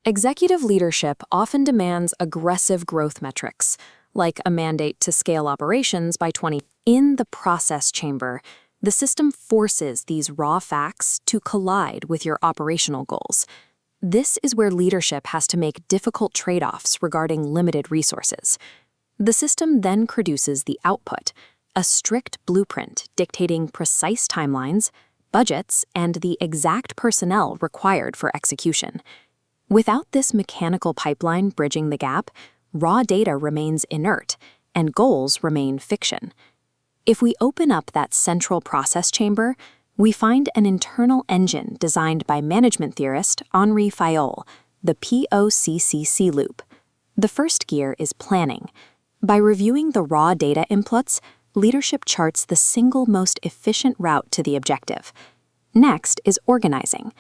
Executive leadership often demands aggressive growth metrics, like a mandate to scale operations by 20. In the process chamber, the system forces these raw facts to collide with your operational goals. This is where leadership has to make difficult trade-offs regarding limited resources. The system then produces the output, a strict blueprint dictating precise timelines, budgets, and the exact personnel required for execution. Without this mechanical pipeline bridging the gap, raw data remains inert, and goals remain fiction. If we open up that central process chamber, we find an internal engine designed by management theorist Henri Fayol, the POCCC loop. The first gear is planning. By reviewing the raw data inputs, leadership charts the single most efficient route to the objective. Next is organizing.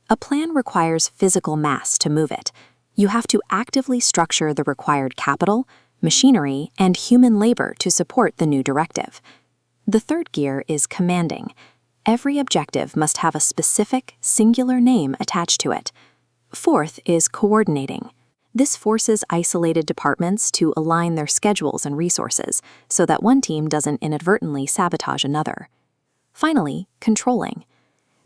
A plan requires physical mass to move it. You have to actively structure the required capital, machinery, and human labor to support the new directive. The third gear is commanding. Every objective must have a specific, singular name attached to it. Fourth is coordinating. This forces isolated departments to align their schedules and resources so that one team doesn't inadvertently sabotage another. Finally, controlling.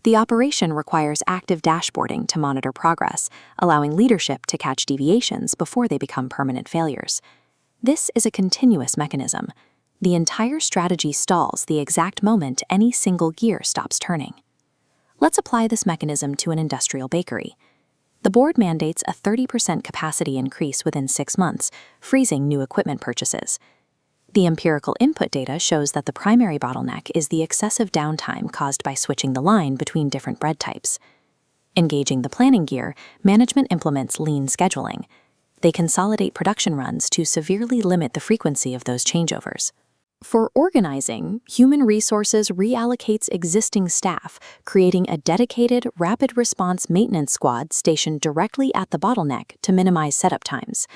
The operation requires active dashboarding to monitor progress, allowing leadership to catch deviations before they become permanent failures. This is a continuous mechanism. The entire strategy stalls the exact moment any single gear stops turning. Let's apply this mechanism to an industrial bakery. The board mandates a 30% capacity increase within 6 months, freezing new equipment purchases. The empirical input data shows that the primary bottleneck is the excessive downtime caused by switching the line between different bread types. Engaging the planning gear, management implements lean scheduling. They consolidate production runs to severely limit the frequency of those changeovers. For organizing, human resources reallocates existing staff, creating a dedicated, rapid response maintenance squad stationed directly at the bottleneck to minimize setup times.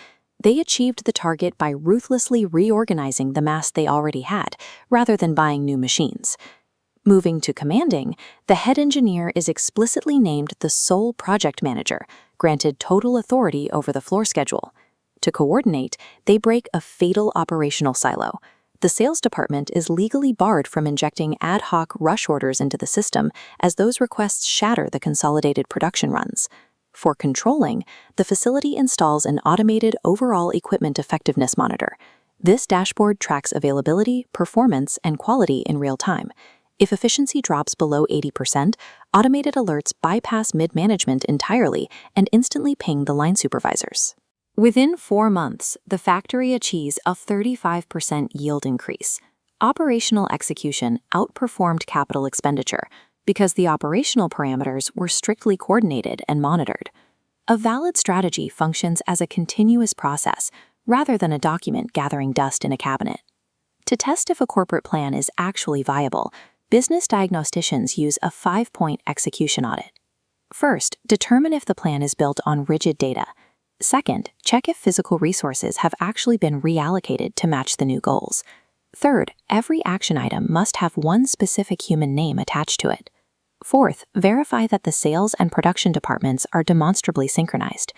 They achieved the target by ruthlessly reorganizing the mass they already had, rather than buying new machines. Moving to commanding, the head engineer is explicitly named the sole project manager, granted total authority over the floor schedule. To coordinate, they break a fatal operational silo. The sales department is legally barred from injecting ad hoc rush orders into the system, as those requests shatter the consolidated production runs. For controlling, the facility installs an automated overall equipment effectiveness monitor. This dashboard tracks availability, performance, and quality in real time. If efficiency drops below 80%, automated alerts bypass mid-management entirely and instantly ping the line supervisors. Within 4 months, the factory achieves a 35% yield increase. Operational execution outperformed capital expenditure because the operational parameters were strictly coordinated and monitored. A valid strategy functions as a continuous process rather than a document gathering dust in a cabinet. To test if a corporate plan is actually viable, business diagnosticians use a 5-point execution audit. First, determine if the plan is built on rigid data. Second, check if physical resources have actually been reallocated to match the new goals. Third, every action item must have one specific human name attached to it. Fourth, verify that the sales and production departments are demonstrably synchronized.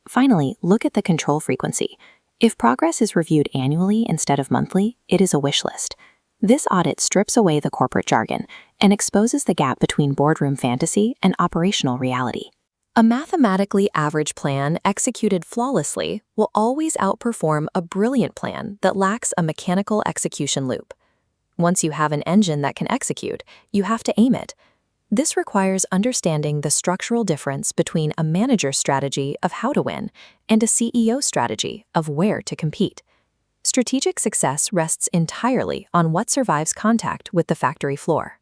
Finally, look at the control frequency. If progress is reviewed annually instead of monthly, it is a wish list. This audit strips away the corporate jargon and exposes the gap between boardroom fantasy and operational reality. A mathematically average plan executed flawlessly will always outperform a brilliant plan that lacks a mechanical execution loop. Once you have an engine that can execute, you have to aim it. This requires understanding the structural difference between a manager's strategy of how to win and a CEO strategy of where to compete. Strategic success rests entirely on what survives contact with the factory floor.